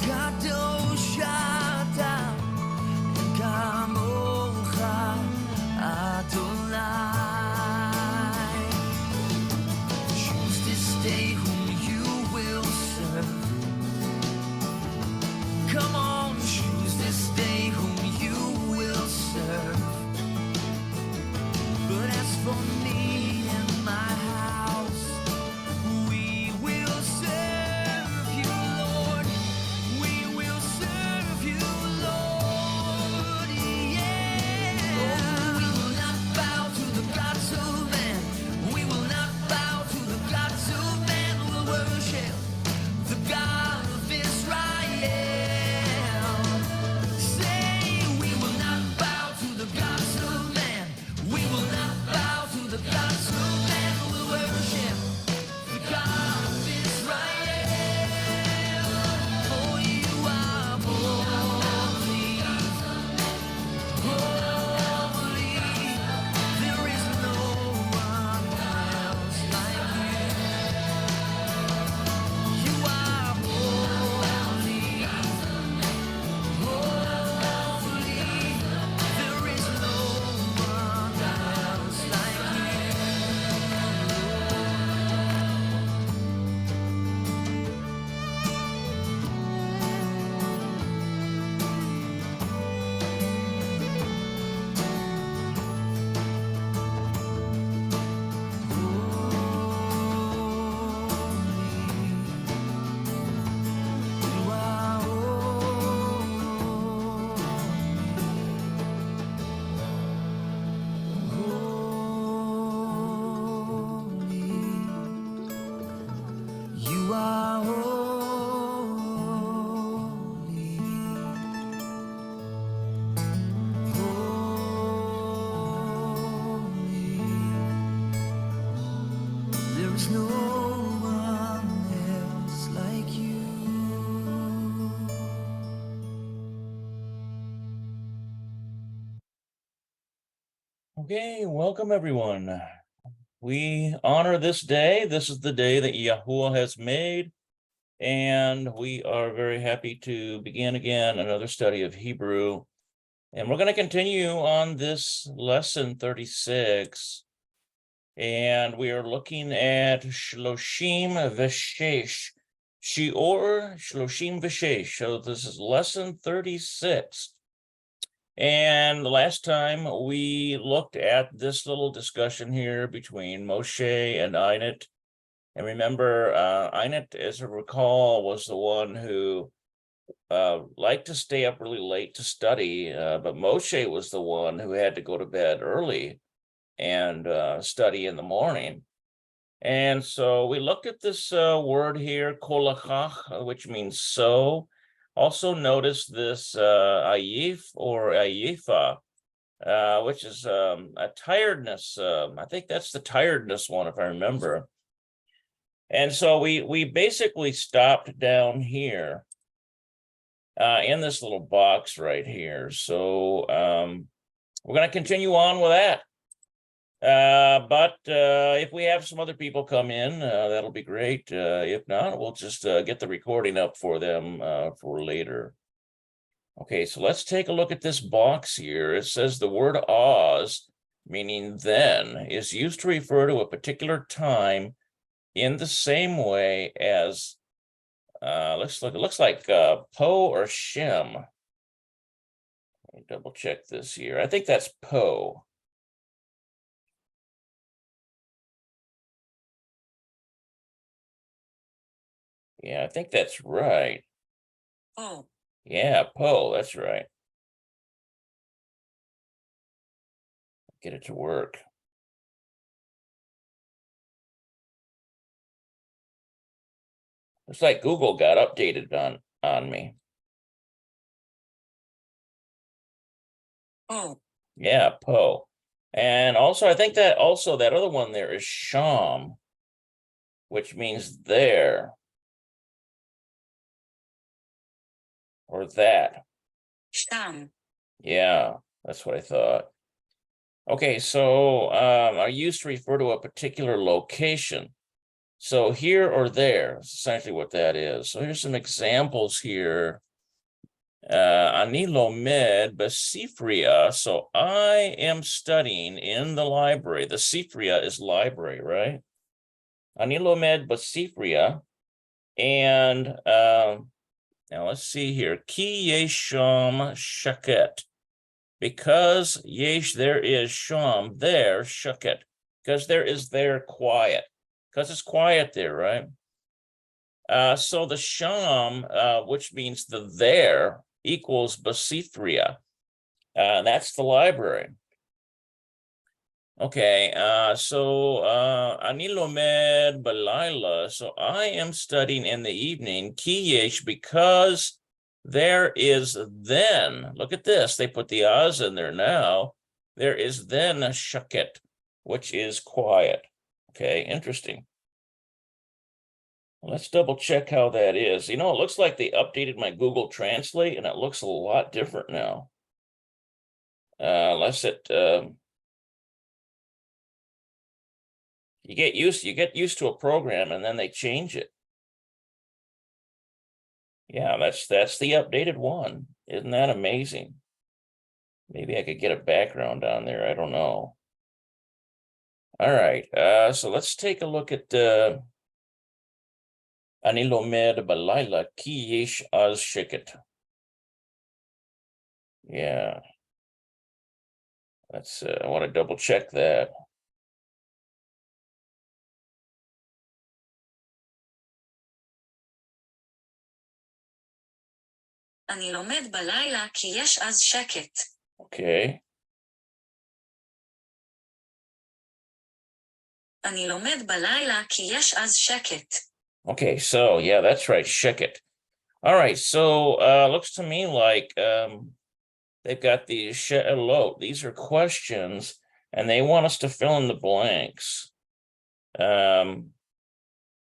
Kadosh אתה, כמוך Adonai. Choose this day whom you will serve. Come on, choose this day whom you will serve. But as for me and my house, we will serve you, Lord. We will serve you, Lord. Yeah. Oh, we will not bow to the gods of man. We will not bow to the gods of man. We'll worship the God of Israel. Say, we will not bow to the gods of man. We will not bow to the gods of man. We'll worship the God of Israel. Oh, you are holy, holy. There is no one else like you. You are holy, holy. There is no one else like you. You are holy. You are holy. Holy. There is no one else like you. Okay, welcome everyone. We honor this day. This is the day that Yahuwah has made, and we are very happy to begin again another study of Hebrew. And we're going to continue on this lesson 36, and we are looking at Shloshim Veshesh, Shior Shloshim Veshesh. So this is lesson 36. And the last time we looked at this little discussion here between Moshe and Einat. And remember, Einat, as I recall, was the one who liked to stay up really late to study, but Moshe was the one who had to go to bed early and study in the morning. And so we looked at this word here, kolachach, which means so. Also notice this ayif or ayifa, which is a tiredness. I think that's the tiredness one, if I remember. And so we basically stopped down here in this little box right here. So we're going to continue on with that. But if we have some other people come in, that'll be great. If not, we'll just get the recording up for them for later. Okay, so let's take a look at this box here. It says the word Oz, meaning then, is used to refer to a particular time in the same way as, it looks like Po or Shem. Let me double check this here. I think that's Po. Yeah, I think that's right. Oh, Yeah, Po, that's right. Get it to work. Looks like Google got updated on me. oh, Yeah, Po. And also, I think that also that other one there is Sham, which means there. Or that. Sham. Yeah, that's what I thought. Okay, so are used to refer to a particular location. So here or there is essentially what that is. So here's some examples here. Ani lomed besifria. So I am studying in the library. The sifria is library, right? Ani lomed besifria. And now let's see here. Ki yesham shaket. Because yesh, there is sham, there, shaket. Because there is there quiet. Because it's quiet there, right? So the sham, which means the there, equals basithria. That's the library. Okay, so ani lomed balayla. So I am studying in the evening. Ki yesh, because there is then. Look at this. They put the az in there now. There is then a shaket, which is quiet. Okay, interesting. Let's double check how that is. You know, it looks like they updated my Google Translate and it looks a lot different now. Let's hit, you get used to a program and then they change it. Yeah, that's the updated one. Isn't that amazing? Maybe I could get a background on there. I don't know. All right, so let's take a look at Ani lomed balayla ki yesh az shiket. Yeah. That's I want to double check that. אני לומד בלילה כי יש אז שקט. Okay. אני לומד בלילה כי יש אז שקט. Okay, so yeah, that's right, shiket. All right, so looks to me like they've got the she'elot. These are questions, and they want us to fill in the blanks.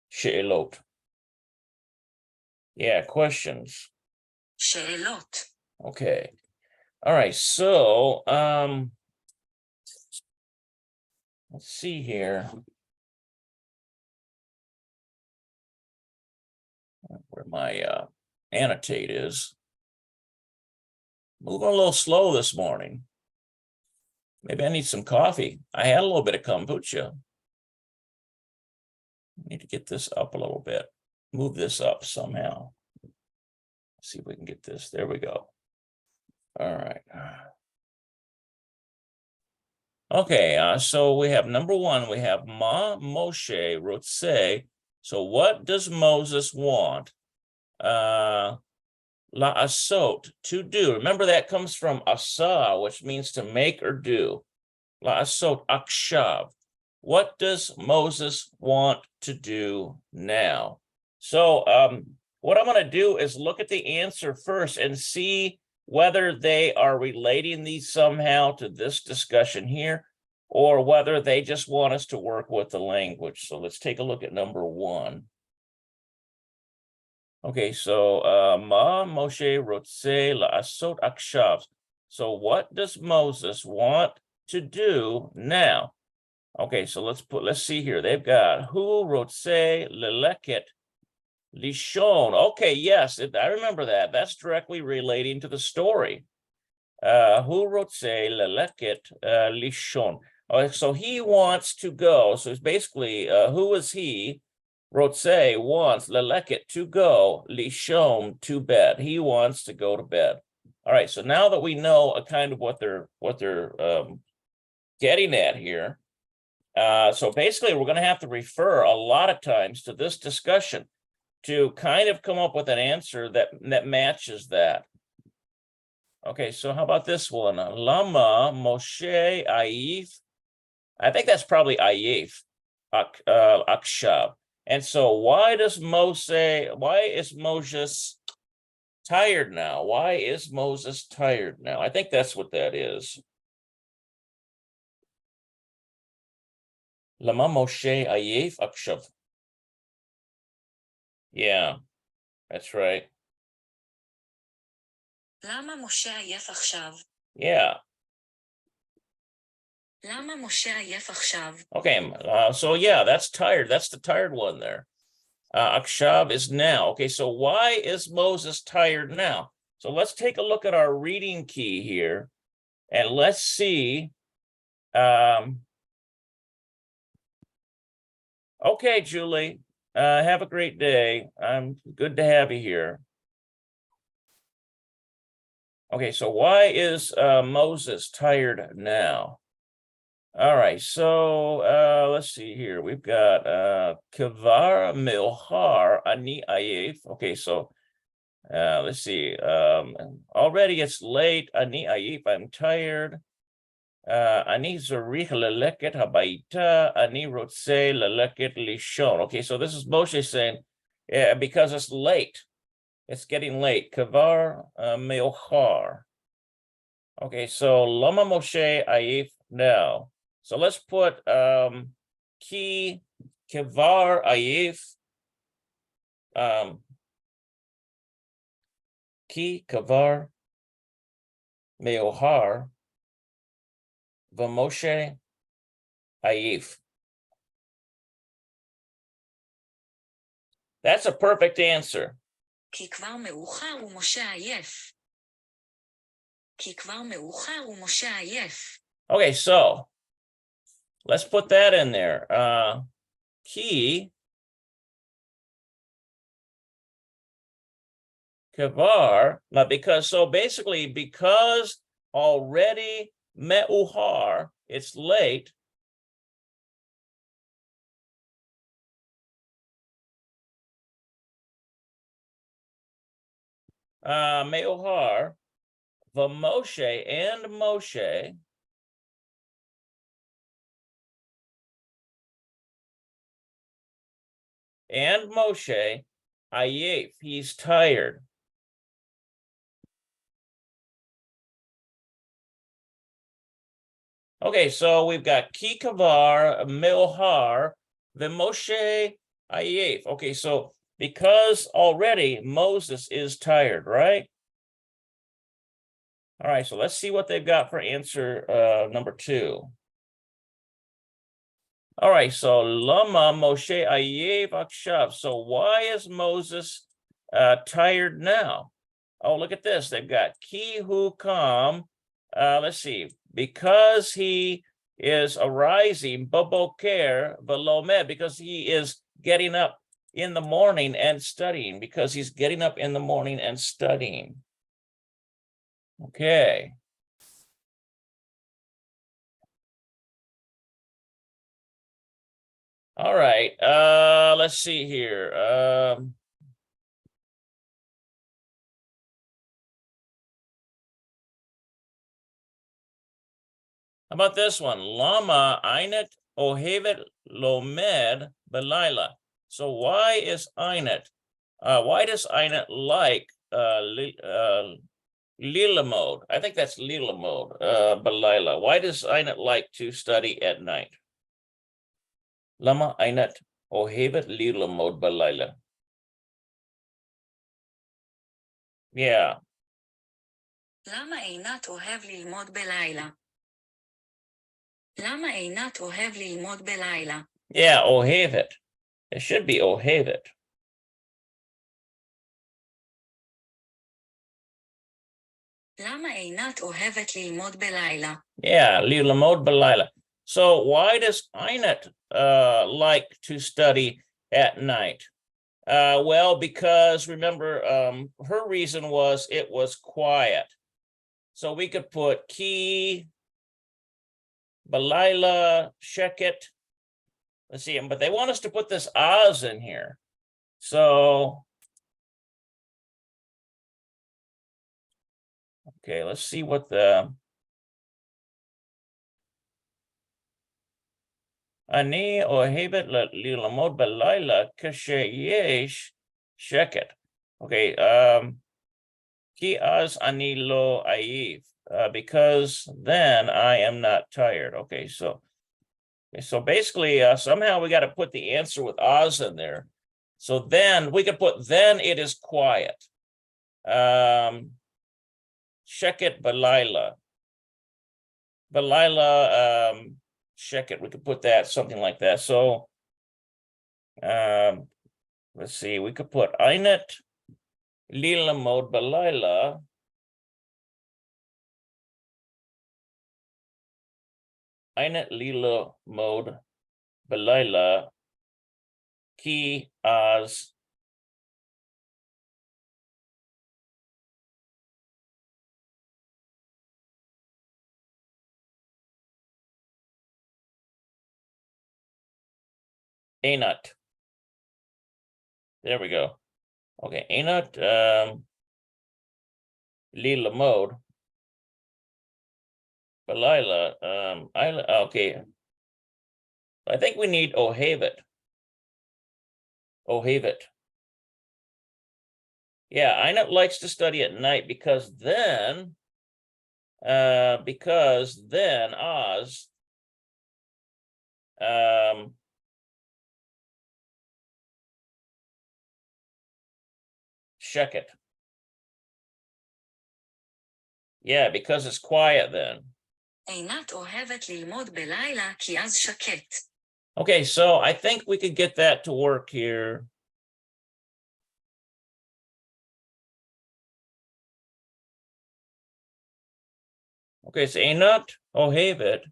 She'elot. Yeah, questions. שאלות. Okay. All right, so let's see here. Where my annotate is. Moving a little slow this morning. Maybe I need some coffee. I had a little bit of kombucha. Need to get this up a little bit. Move this up somehow. See if we can get this. There we go. All right. Okay, so we have number one, we have Ma Moshe Rotse. So what does Moses want? La asot, to do. Remember that comes from asa, which means to make or do. La asot akshav. What does Moses want to do now? So what I'm going to do is look at the answer first and see whether they are relating these somehow to this discussion here, or whether they just want us to work with the language. So let's take a look at number one. Okay, so Ma Moshe Rotse La'asot Akshav. So what does Moses want to do now? Okay, so let's see here. They've got Hu Rotse Leleket Lishon. Okay, yes, I remember that. That's directly relating to the story. Hu Rotse Leleket Lishon. So he wants to go. So it's basically, who is he? Rotse wants Leleket to go, Lishon to bed. He wants to go to bed. All right, so now that we know a kind of what they're getting at here, so basically we're going to have to refer a lot of times to this discussion to kind of come up with an answer that matches that. Okay, so how about this one? Lama Moshe Ayif. I think that's probably Ayif Akshav. And so why is Moses tired now? Why is Moses tired now? I think that's what that is. Lama Moshe Ayif Akshav. Yeah, that's right. למה משה עייף עכשיו? Yeah. למה משה עייף עכשיו? Okay, so yeah, that's tired. That's the tired one there. Akshav is now. Okay, so why is Moses tired now? So let's take a look at our reading key here, and let's see. Okay, Julie, have a great day. Good to have you here. Okay, so why is Moses tired now? All right, so let's see here. We've got Kavar Milhar Ani Ayef. Okay, so let's see. Already it's late. Ani Ayef, I'm tired. Ani Zorich Leleket Habaita, Ani Rotse Leleket Lishon. Okay, so this is Moshe saying, yeah, because it's late. It's getting late. Kavar Milhar. Okay, so Lama Moshe Ayef now. So let's put Ki Kavar Ayef. Ki Kavar Meohar Vamoshe Ayef. That's a perfect answer. כי כבר מאוחר ומשה עייף. כי כבר מאוחר ומשה עייף. Okay, so let's put that in there. Ki Kavar, now because already Meuhar, it's late. Meuhar, Vamoshe and Moshe. And Moshe, Ayef, he's tired. Okay, so we've got Ki Kavar, Milhar, Vimoshe, Ayef. Okay, so because already Moses is tired, right? All right, so let's see what they've got for answer number 2. All right, so Lama Moshe Ayev Akshav. So why is Moses tired now? Oh, look at this. They've got Ki Hu Kam. Let's see. Because he is arising, Boboker Velomed, because he is getting up in the morning and studying, because he's getting up in the morning and studying. Okay. All right, let's see here. How about this one? Lama Einet Ohevet Lomed Belila. So why is Einet? Why does Einet like Lilamode? I think that's Lilamode, Belila. Why does Einet like to study at night? Lama Einet Ohevet Lilamode Belila. Yeah. למה עינת אוהב ללמוד בלילה? למה עינת אוהב ללמוד בלילה? Yeah, Ohevet. It should be Ohevet. למה עינת אוהבת ללמוד בלילה? Yeah, Lilamod Belila. So why does Einet like to study at night? Well, because remember, her reason was it was quiet. So we could put Ki, Belila, Sheket. Let's see, but they want us to put this Oz in here. So, okay, let's see what the Ani Ohevet Lilamod Belila Kasheyesh Sheket. Okay, Ki Az Ani Lo Ayiv. Because then I am not tired. Okay, so basically somehow we got to put the answer with Oz in there. So then we could put then it is quiet. Sheket Belila. Balila sheket. We could put that something like that. So let's see, we could put Einet lilamod balila. Einet lilamod balila ki az Einat. There we go. Okay, Einat lilamod balila. Okay. I think we need ohavet. Ohavet. Yeah, Einat likes to study at night because then Oz sheket. Yeah, because it's quiet then. עינת אוהבת ללמוד בלילה כי אז שקט. Okay, so I think we could get that to work here. Okay, so Einat ohevet.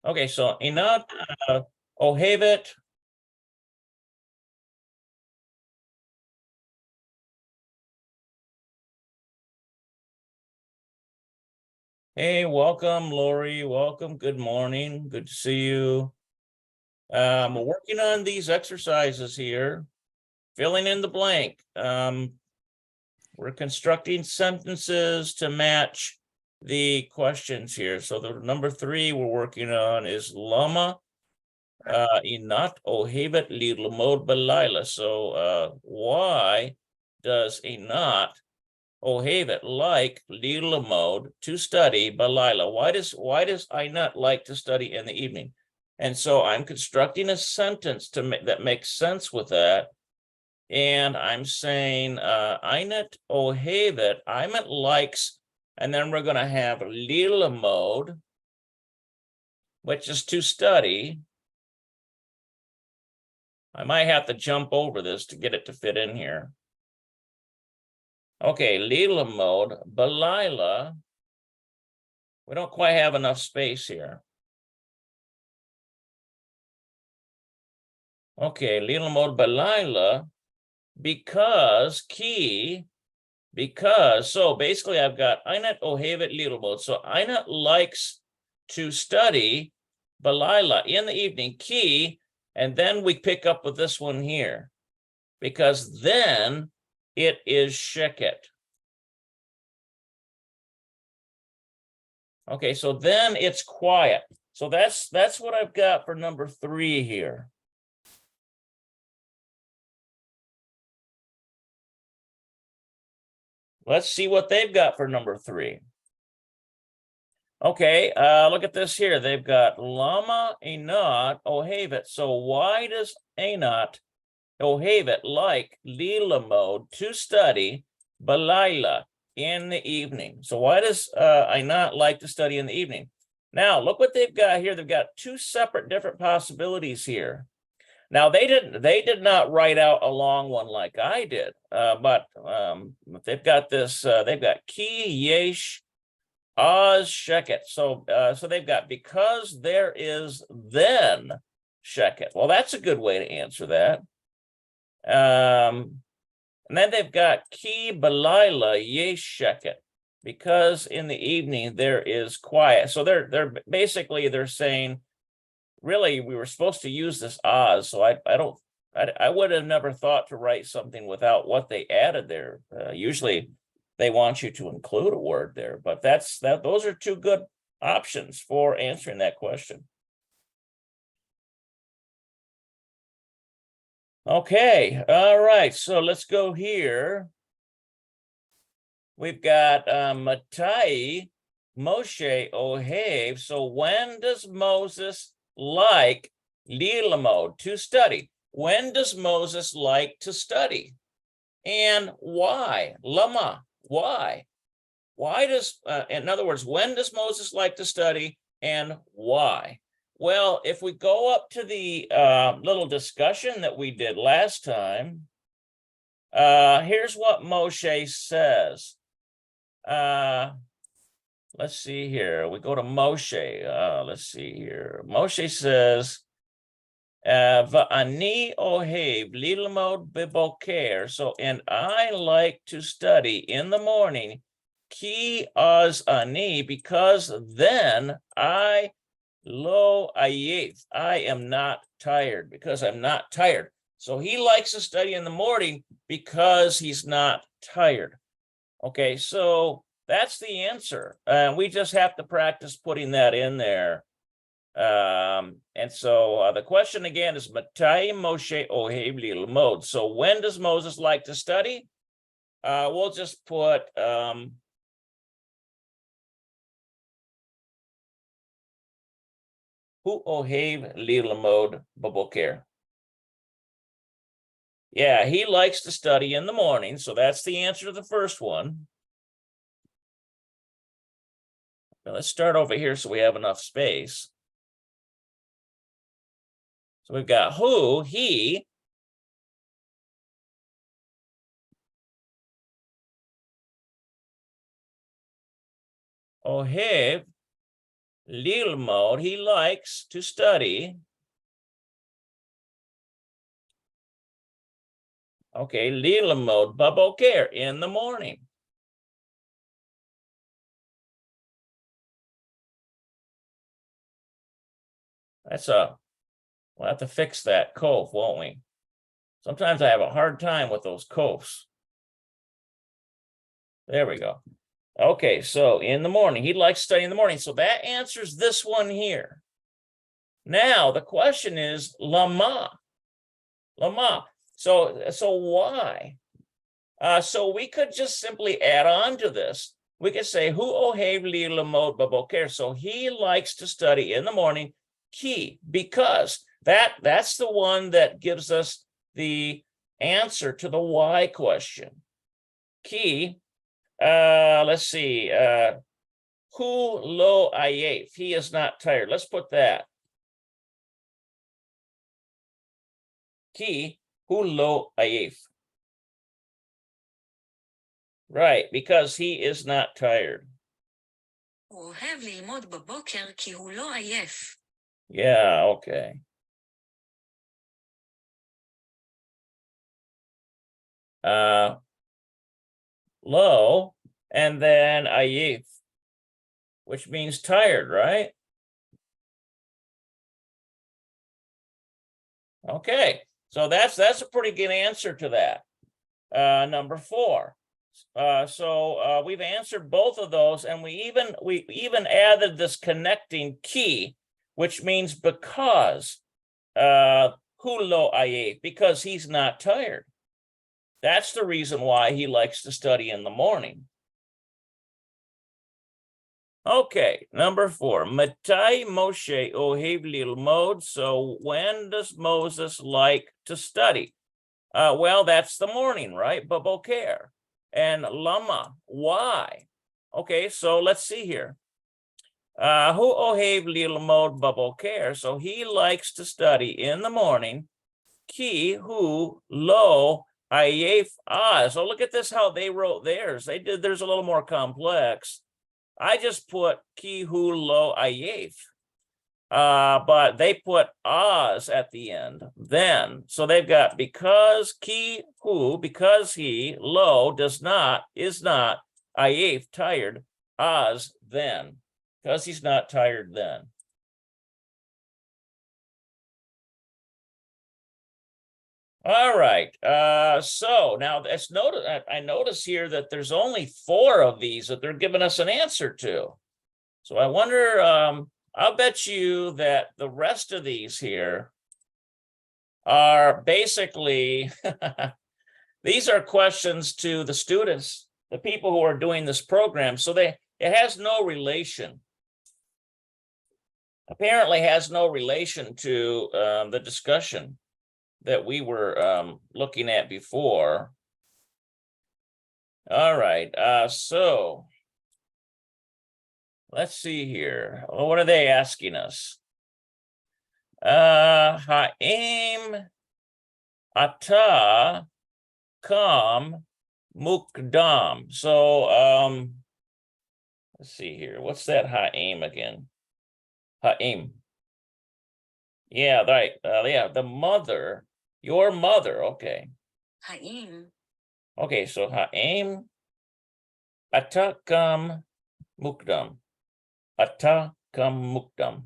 Okay, so Einat ohevet. Hey, welcome, Lori. Welcome. Good morning. Good to see you. We're working on these exercises here, filling in the blank. We're constructing sentences to match the questions here. So the number 3 we're working on is Lama Einat ohevet lilmod balayla. So why does Einat ohevet like lilmod to study balayla? Why does Einat like to study in the evening? And so I'm constructing a sentence that makes sense with that. And I'm saying Einat ohevet, Einat likes, and then we're going to have lilamod, which is to study. I might have to jump over this to get it to fit in here. Okay, lilamod balayla. We don't quite have enough space here. Okay, lilamod balayla, because so basically I've got Einat ohevet lilamod. So Einat likes to study balayla in the evening, ki, and then we pick up with this one here, because then it is sheket. Okay, so then it's quiet. So that's what I've got for number 3 here. Let's see what they've got for number 3. Okay, look at this here. They've got Lama Einat ohevet. So why does Einat ohevet like lilamod to study balayla in the evening? So why does Einat like to study in the evening? Now look what they've got here. They've got 2 separate different possibilities here. Now they did not write out a long one like I did, but they've got this. They've got ki yesh az sheket. So they've got because there is then sheket. Well, that's a good way to answer that. And then they've got ki balayla yesh sheket, because in the evening there is quiet. So they're basically saying, really, we were supposed to use this az. So I would have never thought to write something without what they added there. Usually they want you to include a word there, but those are 2 good options for answering that question. Okay, all right, so let's go here. We've got Matai Moshe ohev. So when does Moses like lilamod to study? when does Moses like to study? And why? Lama, why? Why does, in other words, when does Moses like to study and why? Well, if we go up to the little discussion that we did last time, here's what Moshe says. Let's see here. We go to Moshe. Let's see here. Moshe says, Va'ani ohev lilmod beboker. So, and I like to study in the morning. Ki az ani, because then I lo ayef. I am not tired, because I'm not tired. So he likes to study in the morning because he's not tired. Okay, so that's the answer. We just have to practice putting that in there. And so the question again is Matai Moshe Ohev Lilmod. So when does Moses like to study? We'll just put Hu Ohev Lilmod Baboker. Yeah, he likes to study in the morning. So that's the answer to the first one. Now let's start over here so we have enough space. So we've got who, he. Ohev lilmod, he likes to study. Okay, lilmod baboker, in the morning. We'll have to fix that kof, won't we? Sometimes I have a hard time with those kofs. There we go. Okay, so in the morning, he'd like to study in the morning. So that answers this one here. Now, the question is, lama. Lama. So why? So we could just simply add on to this. We could say, hu ohev li lamod baboker. So he likes to study in the morning, ki, because that's the one that gives us the answer to the why question. Ki, let's see, hu lo ayef, he is not tired. Let's put that. Ki, hu lo ayef. Right, because he is not tired. הוא אוהב ללמוד בבוקר כי הוא לא עייף. Yeah, okay. Lo, and then ayif, which means tired, right? Okay, so that's a pretty good answer to that. Number 4. So we've answered both of those, and we even added this connecting key, which means because hulo ayef, because he's not tired. That's the reason why he likes to study in the morning. Okay, number 4. Matai Moshe ohev lilmod. So when does Moses like to study? Well, that's the morning, right? Baboker. And lama, why? Okay, so let's see here. Hu ohev lilmod baboker. So he likes to study in the morning. Ki hu lo ayef az. So look at this, how they wrote theirs. They did theirs a little more complex. I just put ki hu lo ayef. But they put az at the end, then. So they've got because ki hu, because he, lo, is not, ayef, tired, az, then, because he's not tired then. All right, so now I notice here that there's only 4 of these that they're giving us an answer to. So I wonder, I'll bet you that the rest of these here are basically, these are questions to the students, the people who are doing this program. So it has no relation. Apparently has no relation to the discussion. that we were looking at before. All right, so let's see here. Well, what are they asking us? Ha'im ata kam mukdam. So let's see here. What's that ha'im again? Ha'im. Yeah, right. Yeah, the mother, your mother. Okay. האם Okay, so ha'im ata kam mukdam. Ata kam mukdam.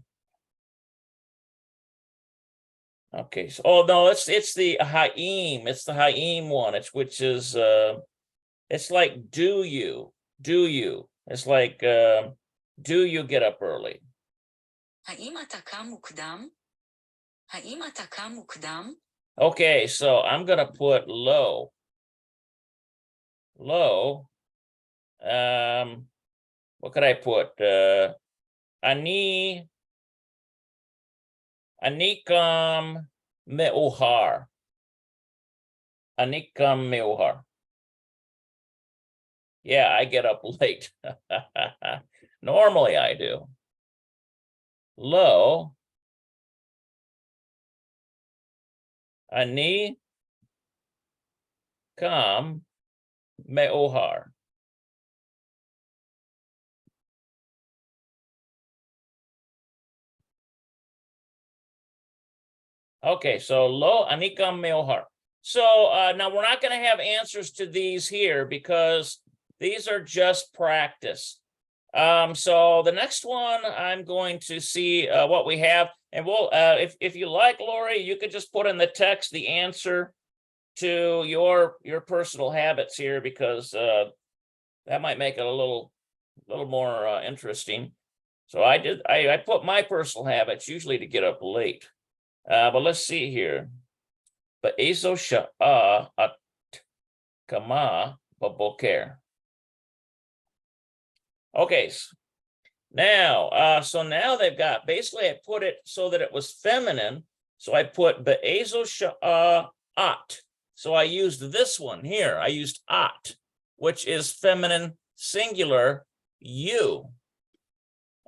Okay, so oh no, it's the ha'im. It's the ha'im one. Which is it's like do you? It's like do you get up early? האם אתה קם מוקדם? האם אתה קם מוקדם? Okay, so I'm gonna put low. What could I put? Ani Anikam Meuhar. Anikam Meuhar. Yeah, I get up late. Normally I do. Lo Ani Kam Meuhar. Okay, so lo anikam meohar. So now we're not going to have answers to these here because these are just practice. So the next one I'm going to see what we have, and we'll if you like, Lori, you could just put in the text the answer to your personal habits here because that might make it a little more interesting. So I put my personal habits usually to get up late. But let's see here. Be'ezo sha'a at kama baboker. Okay, now, so now they've got, basically I put it so that it was feminine. So I put be'ezo sha'a at. So I used this one here. I used at, which is feminine singular, you.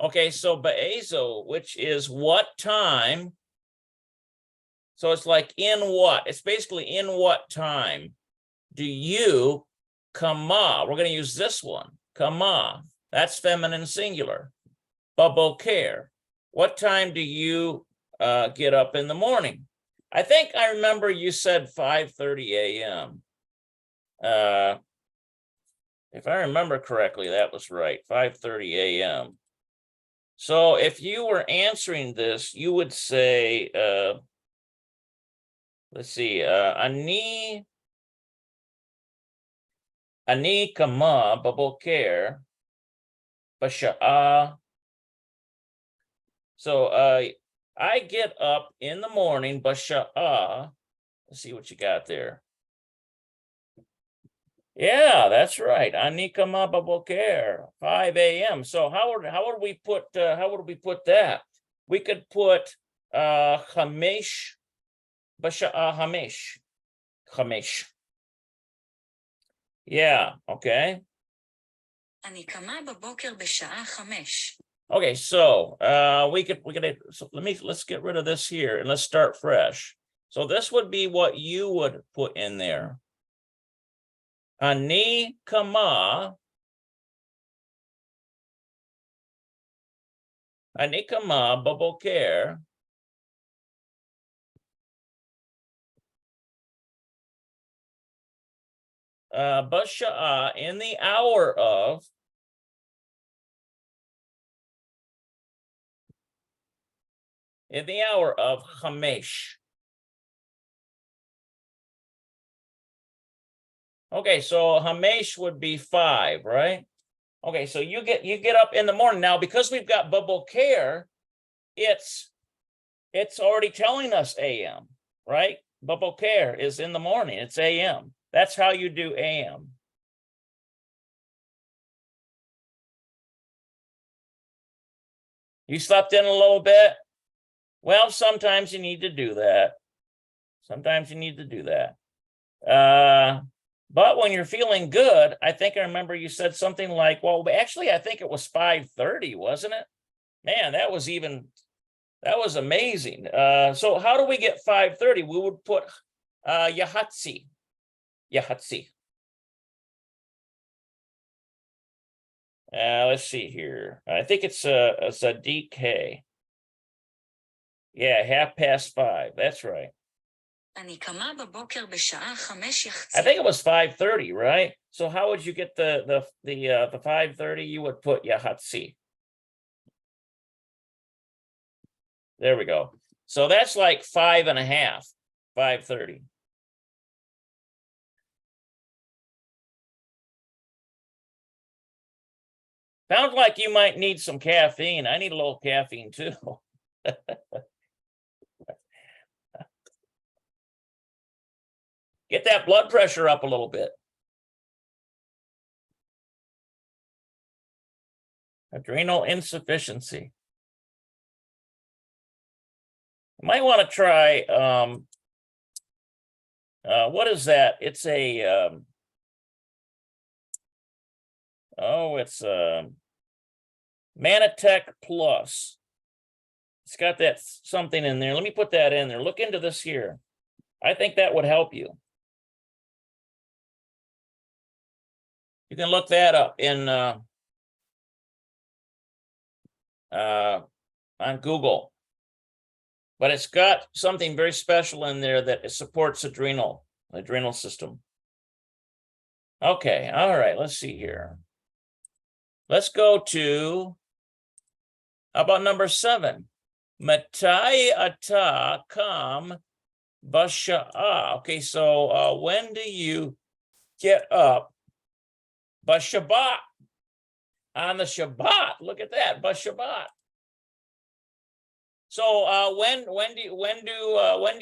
Okay, so be'ezo, which is what time. So it's like in what? It's basically in what time do you kama? We're going to use this one. Kama. That's feminine singular. Baboker. What time do you get up in the morning? I think I remember you said 5:30 a.m. If I remember correctly, that was right. 5:30 a.m. So if you were answering this, you would say, let's see, ani kama baboker basha'a. So I get up in the morning basha'a. Let's see what you got there. Yeah, that's right. Ani kama baboker, 5 a.m. So how would we put that? We could put chamesh basha'a chamesh. Yeah, okay. אני קמה בבוקר בשעה 5. Okay, so so let's get rid of this here and let's start fresh. So this would be what you would put in there. Ani kama baboker basha'a in the hour of chamesh. Okay, so chamesh would be 5, right? Okay, so you get up in the morning. Now, because we've got baboker, it's already telling us AM, right? Baboker is in the morning, it's AM. That's how you do AM. You slept in a little bit? Well, sometimes you need to do that. Sometimes you need to do that. But when you're feeling good, I think I remember you said something like, well, actually, I think it was 5:30, wasn't it? Man, that was amazing. So how do we get 5:30? We would put Yahatsi. Yahatsi. Let's see here. I think it's a DK. Yeah, 5:30. That's right. אני קמה בבוקר בשעה 5:30. I think it was 5:30, right? So how would you get the 5:30? You would put Yahatsi. There we go. So that's like 5.5, 5:30. Sounds like you might need some caffeine. I need a little caffeine too. Get that blood pressure up a little bit. Adrenal insufficiency. You might want to try, what is that? It's a, it's Manatech Plus. It's got that something in there. Let me put that in there. Look into this here. I think that would help you. You can look that up in on Google. But it's got something very special in there that it supports adrenal system. Okay, all right, let's see here. Let's go to, how about number 7? Matai ata kam basha'a. Okay, so when do you get up? Bashabat. On the Shabbat. Look at that, Bashabat. So when do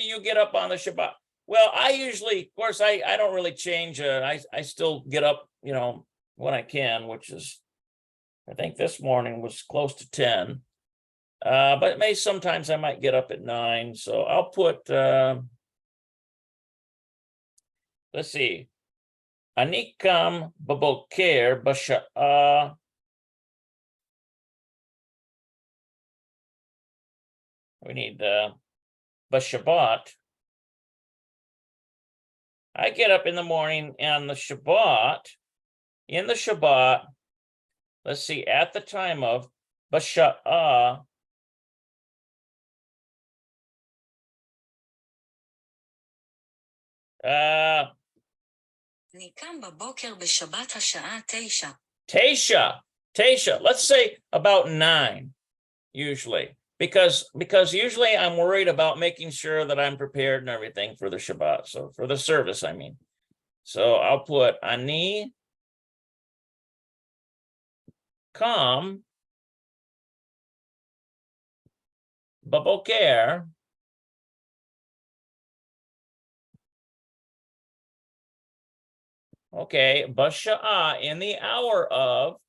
you get up on the Shabbat? Well, I usually, of course, I don't really change. I still get up, when I can, which is, I think this morning was close to 10. But sometimes I might get up at 9. So I'll put, let's see, Anikam baboker basha'a. We need Bashabat. I get up in the morning on the Shabbat, let's see, at the time of Basha'a. אני קם בבוקר בשבת השעה 9. Tesha. Let's say about 9, usually. Because usually I'm worried about making sure that I'm prepared and everything for the Shabbat. So for the service, I mean. So I'll put Ani Kam Baboker okay, Basha'a, in the hour of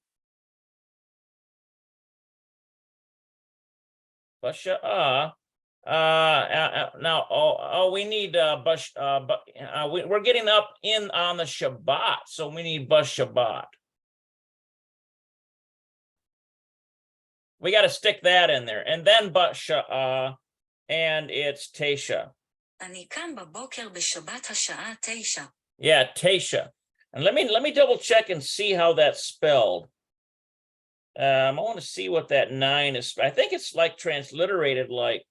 Basha'a. Now, we need we're getting up on the Shabbat, so we need Bashabat. We got to stick that in there, and then Basha'a, and it's Tesha. אני קם בבוקר בשבת השעה 9. Yeah, Tesha. And let me double check and see how that's spelled. I want to see what that 9 is. I think it's like transliterated like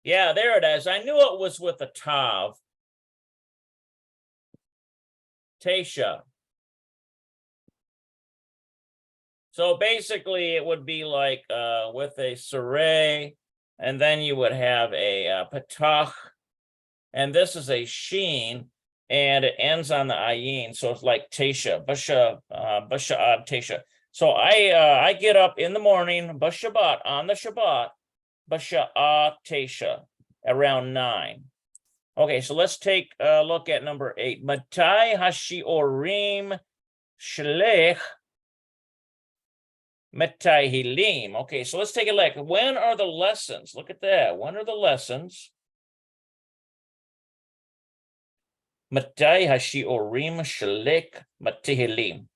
yeah, there it is. I knew it was with a tav. Tesha. So basically it would be like with a saray, and then you would have a patach, and this is a sheen, and it ends on the ayin, so it's like Tesha, Basha'ad Tesha. So I get up in the morning, Bashabat, on the Shabbat, Basha'ad Tesha, around 9. Okay, so let's take a look at number 8. Matai Hashiorim Shlech Metahilim. Okay, so let's take a look. When are the lessons? Look at that. When are the lessons? Matai hashi'orim shalek matihilim.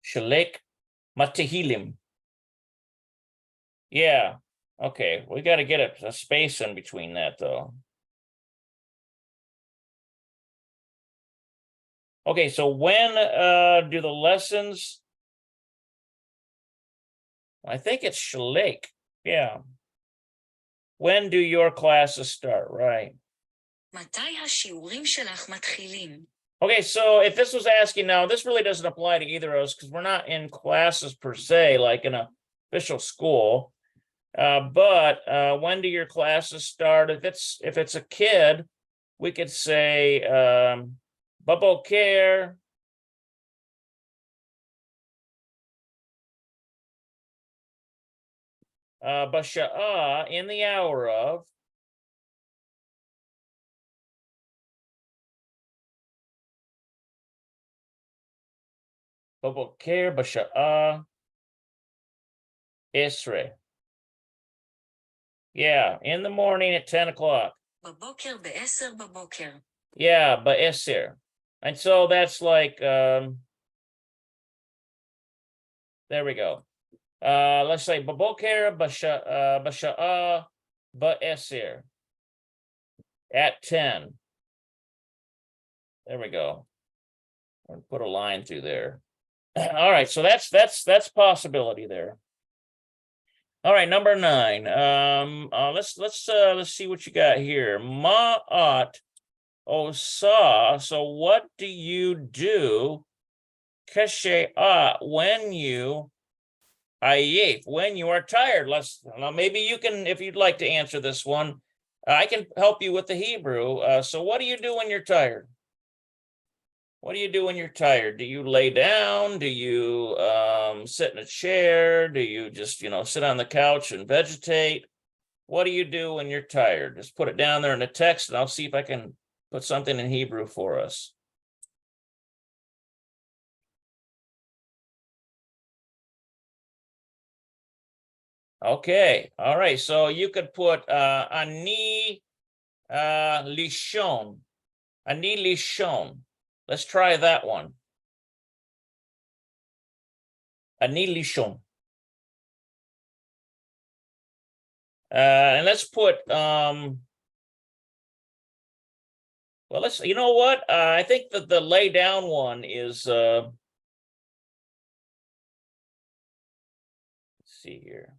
Shalek matihilim. Yeah. Okay, we got to get a space in between that though. Okay, so when do the lessons? I think it's Shalek. Yeah. When do your classes start? Right. מתי השיעורים שלך מתחילים? Okay, so if this was asking now, this really doesn't apply to either of us because we're not in classes per se, like in a official school. But when do your classes start? If it's a kid, we could say Baboker. Basha'a, in the hour of. Baboker Basha'a Isre. Yeah, in the morning at 10 o'clock. בבוקר ב-10 בבוקר. Yeah, Ba'isir. And so that's like, there we go. Let's say Baboker Basha'a Ba'isir at 10. There we go. I'll put a line through there. All right, so that's possibility there. All right, number 9. Let's see what you got here. Ma'at osa. So what do you do? Kashe'at, when you ayif, when you are tired. Now maybe you can, if you'd like to answer this one, I can help you with the Hebrew. So what do you do when you're tired? What do you do when you're tired? Do you lay down? Do you sit in a chair? Do you just, sit on the couch and vegetate? What do you do when you're tired? Just put it down there in the text and I'll see if I can put something in Hebrew for us. Okay, all right. So you could put ani lishon. Ani lishon. Let's try that one. Ani lishon. And let's put well, you know what? I think that the lay down one is let's see here.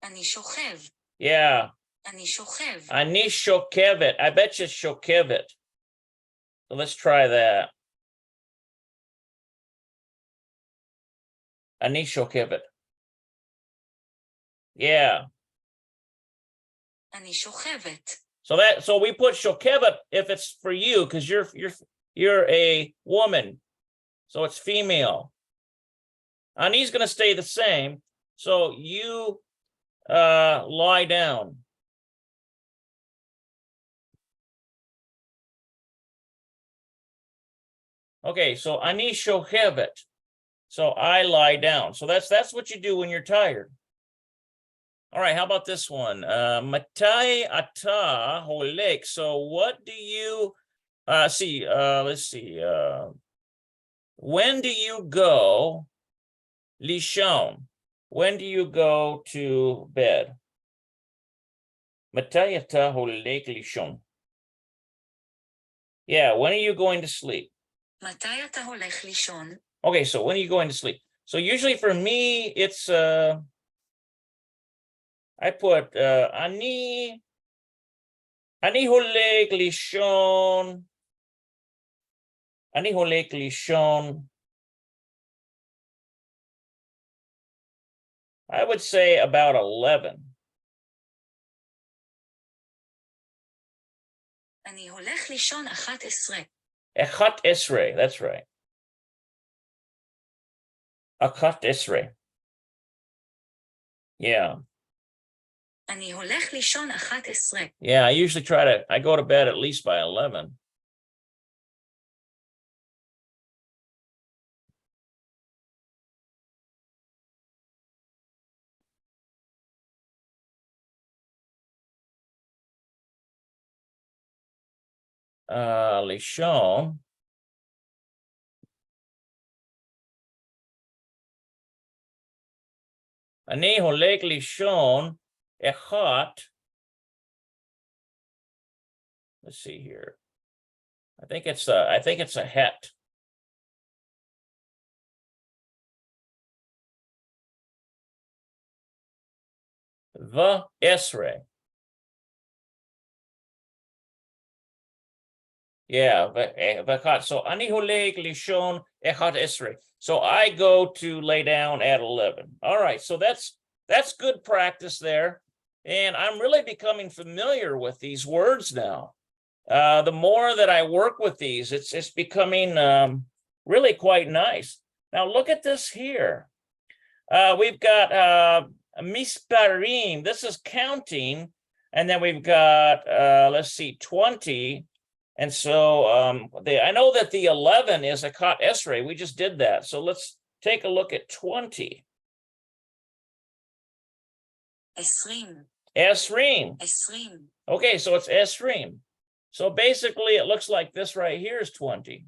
אני שוכב. Yeah. אני שוכב. Ani shokevet. I bet you shokevet. So let's try that. Ani shokevet. Yeah. אני שוכבת. So we put shokevet if it's for you because you're a woman, so it's female. Ani's going to stay the same. So you lie down. Okay, so ani shokevet. So I lie down. So that's what you do when you're tired. All right, how about this one? Matai ata holek. So what do you see? Let's see. When do you go lishon? When do you go to bed? Matai ata holek lishon. Yeah, when are you going to sleep? מתי אתה הולך לישון? Okay, so when are you going to sleep? So usually for me, it's I put ani holek lishon. Ani holek lishon. I would say about 11. אני הולך לישון 11. Echat Esrei, that's right. Echat Esrei. Yeah. אני הולך לישון 11. Yeah, I go to bed at least by 11. לישון. אני הולך לישון אחת. Let's see here. I think it's a het. Esrei. Yeah, so ani holeg lishon echat esrei. So I go to lay down at 11. All right, so that's good practice there. And I'm really becoming familiar with these words now. The more that I work with these, it's becoming really quite nice. Now look at this here. We've got misparim. This is counting, and then we've got let's see, 20. And so I know that the 11 is a kat esrei. We just did that. So let's take a look at 20. 20. Esrim. 20. Okay, so it's esrim. So basically it looks like this right here is 20.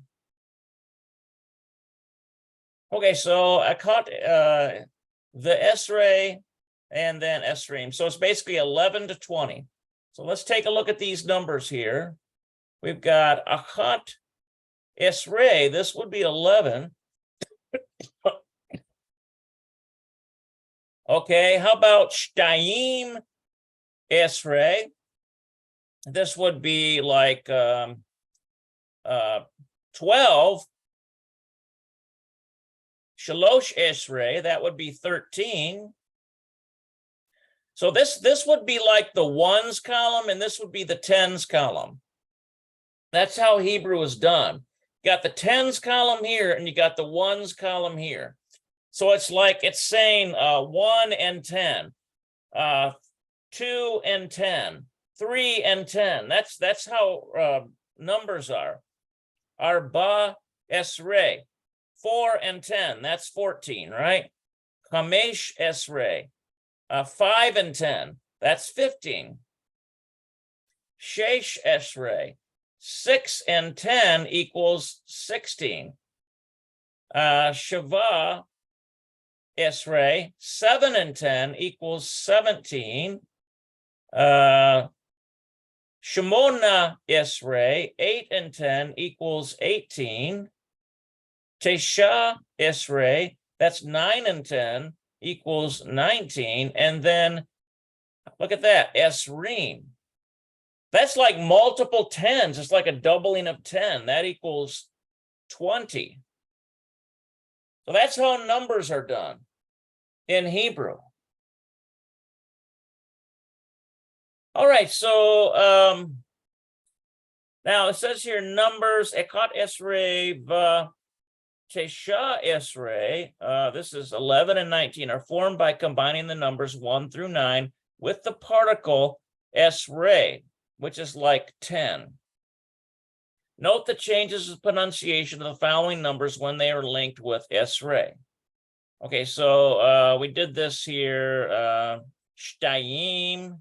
Okay, so I caught the esrei and then esrim. So it's basically 11 to 20. So let's take a look at these numbers here. We've got achat esrei. This would be 11. Okay, how about shtayim esrei? This would be like 12. Shalosh esrei, that would be 13. So this would be like the ones column, and this would be the tens column. That's how Hebrew is done. You got the tens column here, and you got the ones column here. So it's like it's saying 1 and 10, 2 and 10, 3 and 10. That's how numbers are. Arba esrei, 4 and 10. That's 14, right? Chamesh esrei, 5 and 10. That's 15. Shesh esrei, 6 and 10 equals 16. Shava esrei, 7 and 10 equals 17. Shemona esrei, 8 and 10 equals 18. Tesha esrei, that's 9 and 10 equals 19. And then look at that, esrim. That's like multiple tens. It's like a doubling of 10. That equals 20. So that's how numbers are done in Hebrew. All right, so now it says here numbers, Ekat Esrei, Tesha Esrei, this is 11 and 19, are formed by combining the numbers 1 through 9 with the particle Esrei, which is like 10. Note the changes of pronunciation of the following numbers when they are linked with esrei. Okay, so we did this here, shtayim.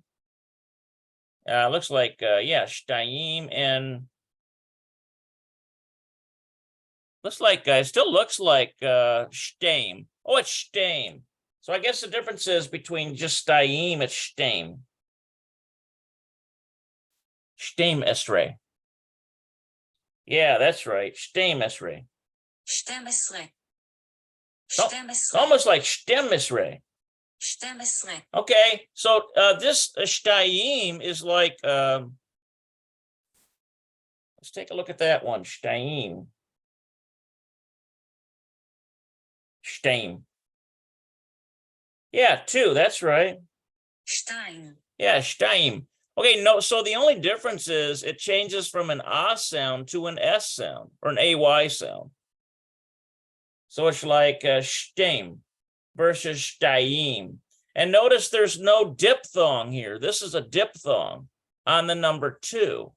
Looks like, yeah, shtayim, and looks like, it still looks like shtaim. Oh, it's shtaim. So I guess the difference is between just shtayim, it's shtaim. Shtaim esrei. Yeah, that's right. Shtem esrei. 12. Almost like shtem esrei. 12. Okay, so this shtayim is like, let's take a look at that one. Shtayim. Shtem. Yeah, 2, that's right. Shtayim. Yeah, shtayim. Okay, no, so the only difference is it changes from an A sound to an S sound or an AY sound. So it's like shtem versus shtayim. And notice there's no diphthong here. This is a diphthong on the number 2.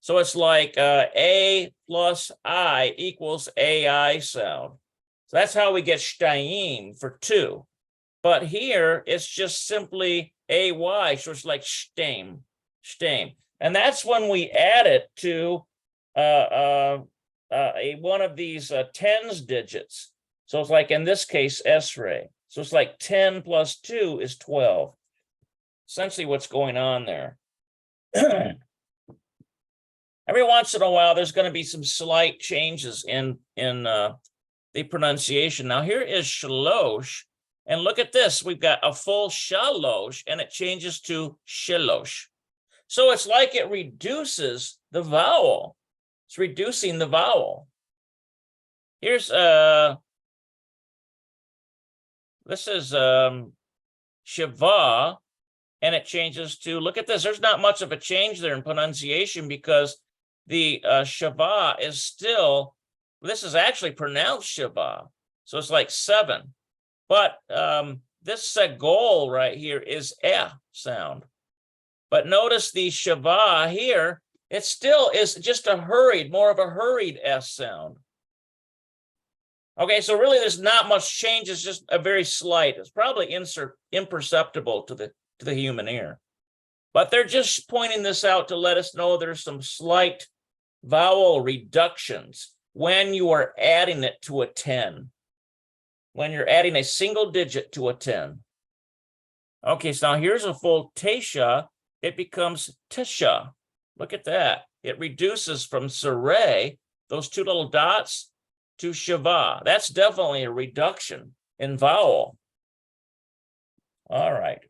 So it's like A plus I equals AI sound. So that's how we get shtayim for 2. But here it's just simply AY, so it's like shtem. And that's when we add it to one of these tens digits. So it's like in this case, Esrei. So it's like 10 plus 2 is 12. Essentially what's going on there. Every once in a while, there's going to be some slight changes in the pronunciation. Now here is shalosh. And look at this. We've got a full shalosh and it changes to shilosh. So it's like it reduces the vowel. It's reducing the vowel. Here's this is shiva, and it changes to, look at this. There's not much of a change there in pronunciation because the shiva is still, this is actually pronounced shiva. So it's like 7. But this segol right here is sound. But notice the shiva here, it still is just a hurried, more of a hurried S sound. Okay, so really there's not much change. It's just a very slight. It's probably imperceptible to the human ear. But they're just pointing this out to let us know there's some slight vowel reductions when you are adding it to a 10. When you're adding a single digit to a 10. Okay, so now here's a full tesha. It becomes tesha. Look at that. It reduces from saray, those 2 little dots, to shiva. That's definitely a reduction in vowel. All right.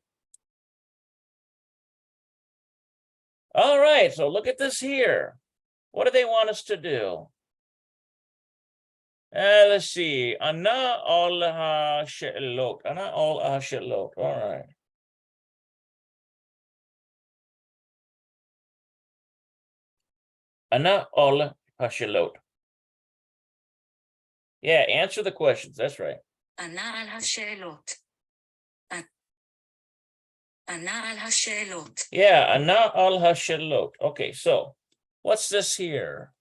All right, so look at this here. What do they want us to do? Let's see. Ana ol ha-she'elot. Ana ol ha-she'elot. All right. Ana ol ha-she'elot. Yeah, answer the questions. That's right. ענה על השאלות. ענה על השאלות. Yeah, ana ol ha-she'elot. Okay, so what's this here?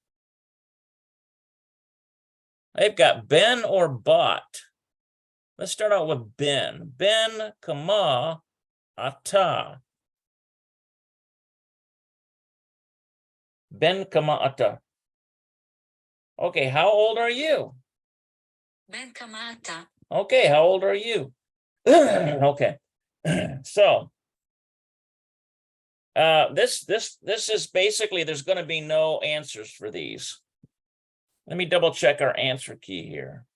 They've got ben or bot. Let's start out with ben. Ben kama ata. Ben kama ata. Okay, how old are you? בן כמה אתה? Okay, how old are you? Okay. So this is basically, there's going to be no answers for these. Let me double check our answer key here.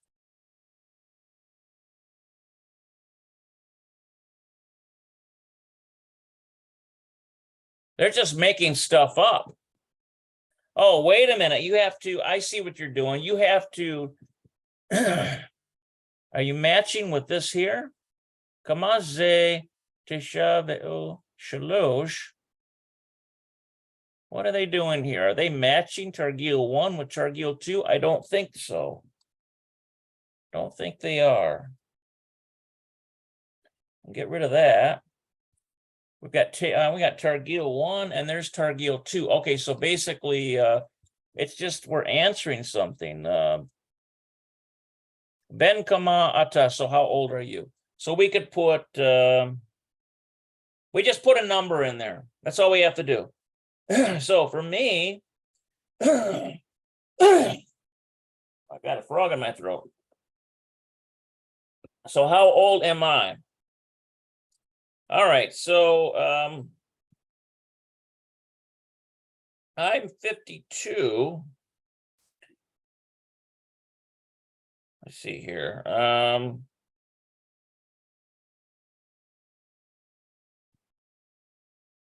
They're just making stuff up. Oh, wait a minute. You have to, I see what you're doing. You have to, are you matching with this here? Kamaze tisha ve'u shalosh. What are they doing here? Are they matching Targil 1 with Targil 2? I don't think so. Don't think they are. Get rid of that. We got Targil 1 and there's Targil 2. Okay, so basically it's just we're answering something. Ben kama ata, so how old are you? So we could put we just put a number in there. That's all we have to do. So for me, I got a frog in my throat. So how old am I? All right, so I'm 52. Let's see here.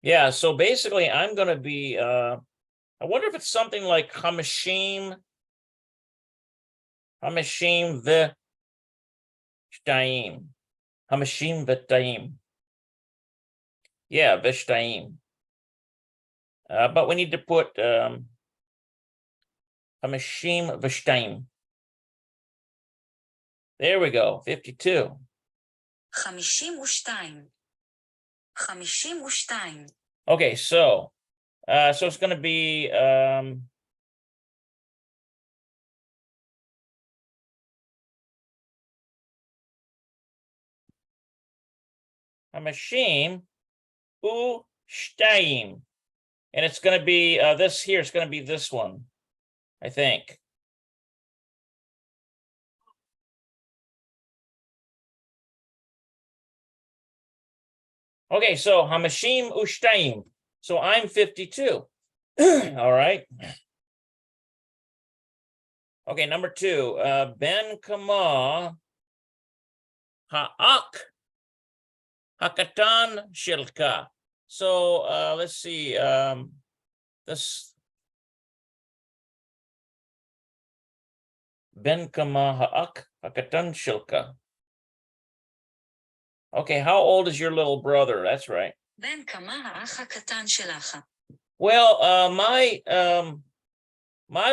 Yeah, so basically I'm going to be, I wonder if it's something like Hamashim v'Shtayim. Hamashim v'Shtayim. Yeah, Vishtaim. But we need to put Hamashim Vishtaim. There we go, 52. 52. 52. Okay, so it's going to be Hamashim Ushtaim. And it's going to be this here. It's going to be this one, I think. Okay, so Hamashim Ushtaim. So I'm 52. All right. Okay, number 2. Ben Kama Ha'ak Hakatan Shilka. So let's see. This Ben Kama Ha'ak Hakatan Shilka. Okay, how old is your little brother? That's right. בן כמה האח הקטן שלך? Well, my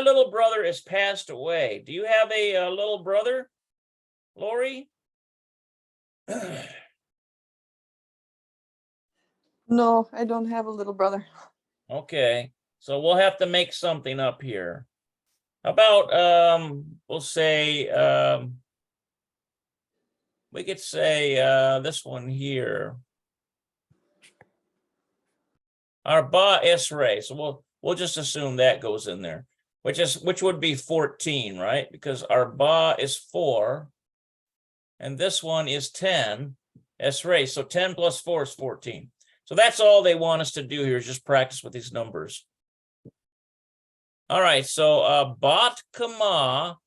little brother is passed away. Do you have a little brother, Lori? No, I don't have a little brother. Okay, so we'll have to make something up here. How about we'll say we could say this one here. Arba Esrei. So we'll just assume that goes in there, which would be 14, right? Because Arba is 4, and this one is 10. Esrei. So 10 plus 4 is 14. So that's all they want us to do here is just practice with these numbers. All right, so Bat Kama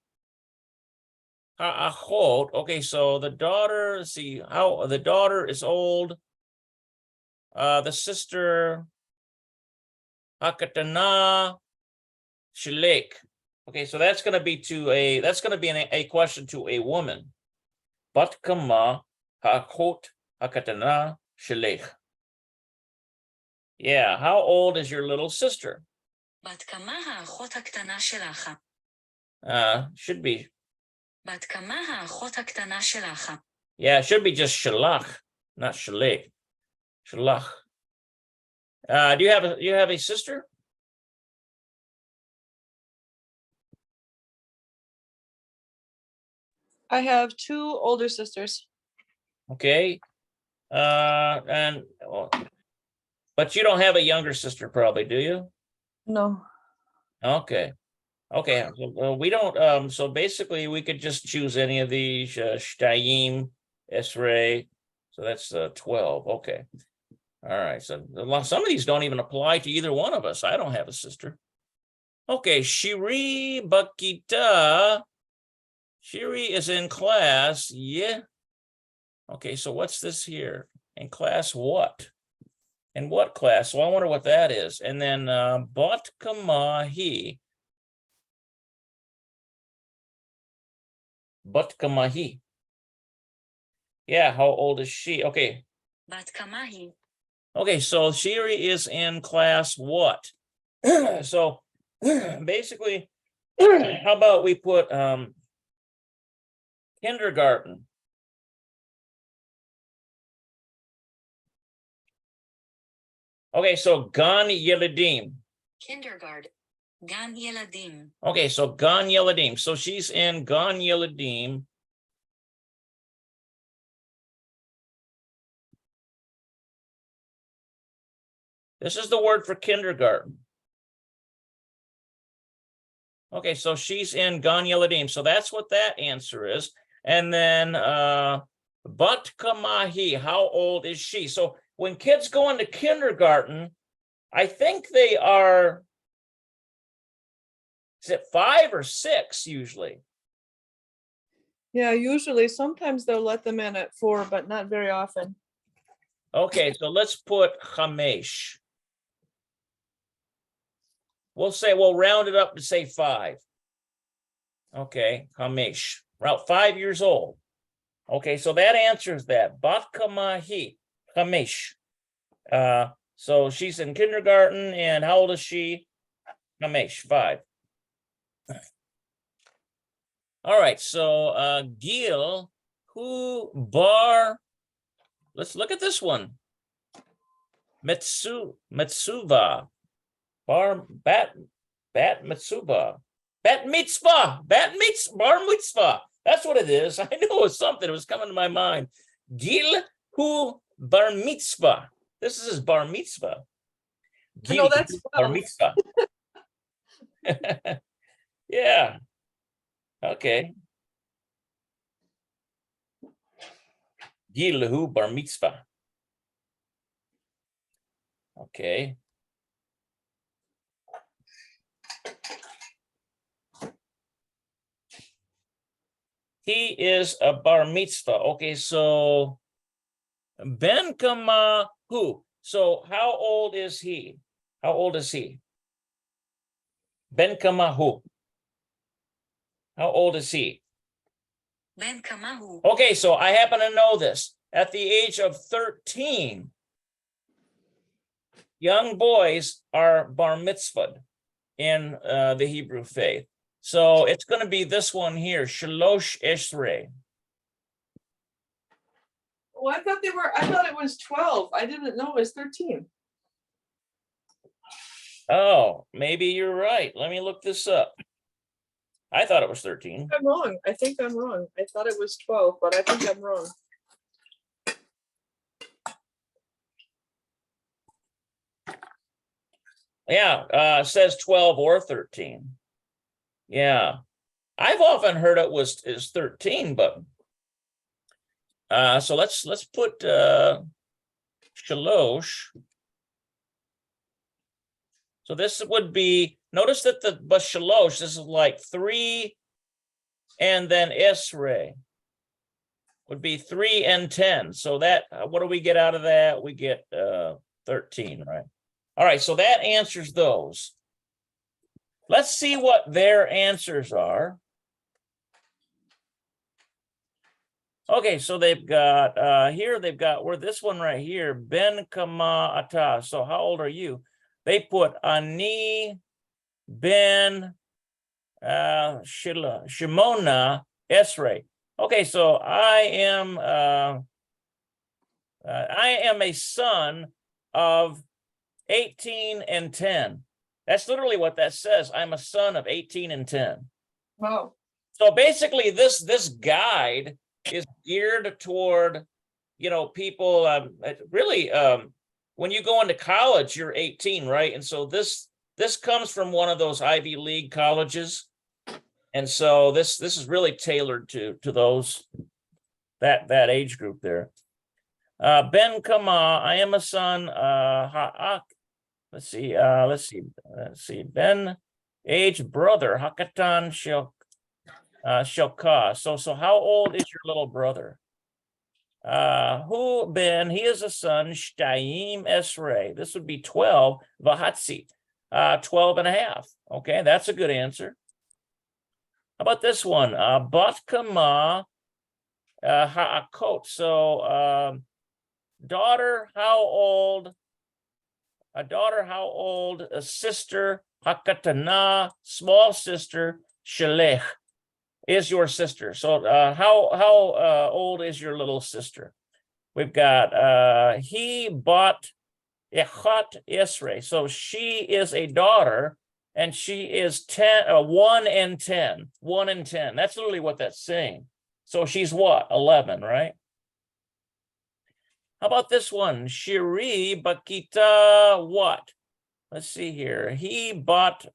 Ha'achot. Okay, so the daughter, let's see how the daughter is old. The sister Hakatana Shilek. Okay, so that's going to be a question to a woman. Bat Kama Ha'achot Hakatana Shilek. Yeah, how old is your little sister? בת כמה האחות הקטנה שלך? Should be. בת כמה האחות הקטנה שלך? Yeah, it should be just shalach, not shalek. Shalach. Do you have a sister? I have 2 older sisters. Okay. But you don't have a younger sister, probably, do you? No. Okay. Okay. Well, we don't. So basically, we could just choose any of these. Shtayim, Esrei. So that's 12. Okay. All right. So some of these don't even apply to either one of us. I don't have a sister. Okay. Shiri Bakita. Shiri is in class. Yeah. Okay. So what's this here? In class what? In what class? So I wonder what that is. And then Bat Kamahi. Bat Kamahi. Yeah, how old is she? Okay. בת כמה היא? Okay, so Shiri is in class what? So basically, how about we put kindergarten? Okay, so Gan Yeladim. Kindergarten. גן ילדים. Okay, so Gan Yeladim. So she's in Gan Yeladim. This is the word for kindergarten. Okay, so she's in Gan Yeladim. So that's what that answer is. And then Bat Kamahi, how old is she? So when kids go into kindergarten, I think they are, is it 5 or 6 usually? Yeah, usually. Sometimes they'll let them in at 4, but not very often. Okay, so let's put Chamesh. We'll round it up to say 5. Okay, Chamesh. About 5 years old. Okay, so that answers that. Bat Kamahi, Chamesh. So she's in kindergarten, and how old is she? Namesh, 5. All right, so Gil, who bar, let's look at this one. Mitsuva, bar mitzvah, bar mitzvah. That's what it is. I knew it was something. It was coming to my mind. Gil hu bar mitzvah. This is his bar mitzvah. No, that's bar 12. mitzvah. Yeah. Okay. Gil hu bar mitzvah. Okay. He is a bar mitzvah. Okay, so Ben Kama who? So how old is he? How old is he? Ben Kama who? How old is he? Ben Kamahu. Okay, so I happen to know this. At the age of 13, young boys are bar mitzvahed in the Hebrew faith. So it's going to be this one here, Shalosh Esrei. Oh, I thought it was 12. I didn't know it was 13. Oh, maybe you're right. Let me look this up. I thought it was 13. I'm wrong. I think I'm wrong. I thought it was 12, but I think I'm wrong. Yeah, it says 12 or 13. Yeah. I've often heard it is 13, but so let's put Shalosh. So this would be, notice that the Shalosh, this is like 3 and then Esrei would be 3 and 10. So that, what do we get out of that? We get 13, right? All right, so that answers those. Let's see what their answers are. Okay, so they've got here, they've got where this one right here, Ben Kama Ata. So how old are you? They put Ani Ben Shimona Esrei. Okay, so I am a son of 18 and 10. That's literally what that says. I'm a son of 18 and 10. Wow. So basically, this guide is geared toward, people. Really, when you go into college, you're 18, right? And so this comes from one of those Ivy League colleges, and so this is really tailored to those that age group there. Ben Kama, I am a son. Let's see. Ben, age, brother. Hakatan Shelka. So how old is your little brother? Who Ben? He is a son. Shtayim Esrei. This would be 12. Vahatzi. 12 and a half. Okay, that's a good answer. How about this one? Bat Kama Ha'akot. So daughter, how old? A daughter, how old? A sister, Hakatana, small sister, Shelech, is your sister. So how old is your little sister? We've got he bought Echat Esrei. So she is a daughter, and she is 1 and 10. 1 and 10. That's literally what that's saying. So she's what? 11, right? How about this one? Shiri Bakita what? Let's see here. He bought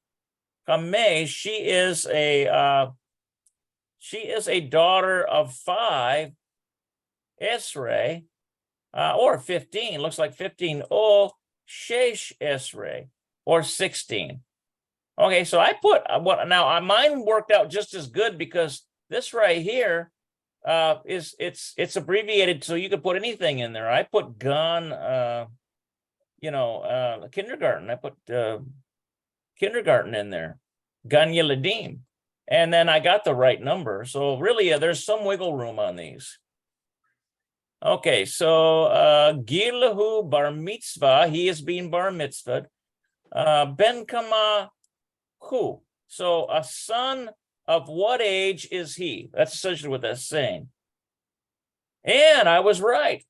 Kameh. She is a daughter of 5 Esrei, or 15. Looks like 15. Oh, Shesh Esrei, or 16. Okay, so I put what now? Mine worked out just as good because this right here it's abbreviated, so you could put anything in there. I put gun, kindergarten. I put kindergarten in there, gun yeladim, and then I got the right number. So really, there's some wiggle room on these. Okay, so Gilahu bar mitzvah, he is being bar mitzvahed. Ben Kama who? So a son of what age is he? That's essentially what that's saying. And I was right.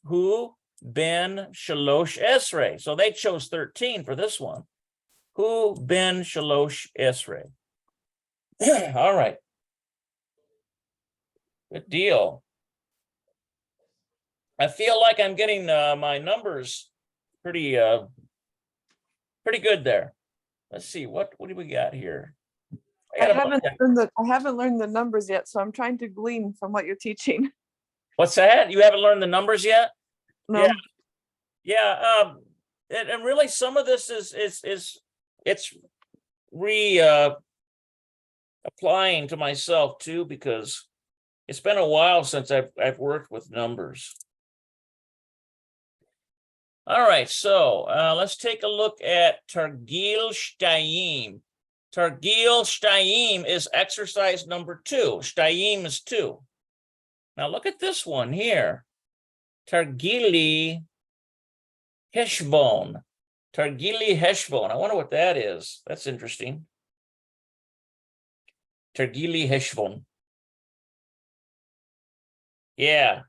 Who ben Shalosh Esrei. So they chose 13 for this one. Who ben Shalosh Esrei. All right. Good deal. I feel like I'm getting my numbers pretty good there. Let's see, what do we got here? I haven't learned the numbers yet, so I'm trying to glean from what you're teaching. What's that? You haven't learned the numbers yet? No. Yeah. Yeah, and really some of this is it's applying to myself too, because it's been a while since I've worked with numbers. All right, so let's take a look at Targil Shtayim. Targil Shtayim is exercise number 2. Shtayim is 2. Now look at this one here. Targili Heshbon. Targili Heshbon. I wonder what that is. That's interesting. Targili Heshbon. Yeah.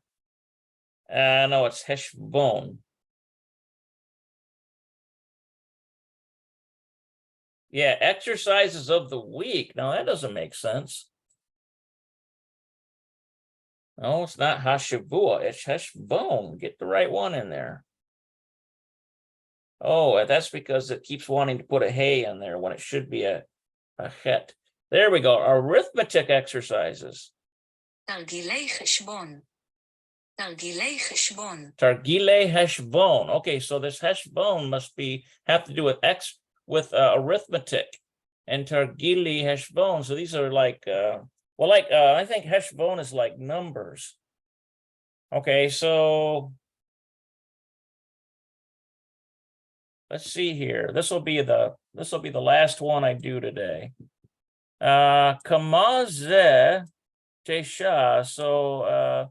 No, it's Heshbon. Yeah, exercises of the week. Now that doesn't make sense. No, it's not Hashavua. It's Heshbon. Get the right one in there. Oh, that's because it keeps wanting to put a hey in there when it should be a het. There we go. Arithmetic exercises. תרגילי חשבון. תרגילי חשבון. Targile Heshbon. Okay, so this Heshbon must have to do with arithmetic and Targili Heshbon. So these are like I think Heshbon is like numbers. Okay, so let's see here. This will be the last one I do today. Kamaze Tesha. So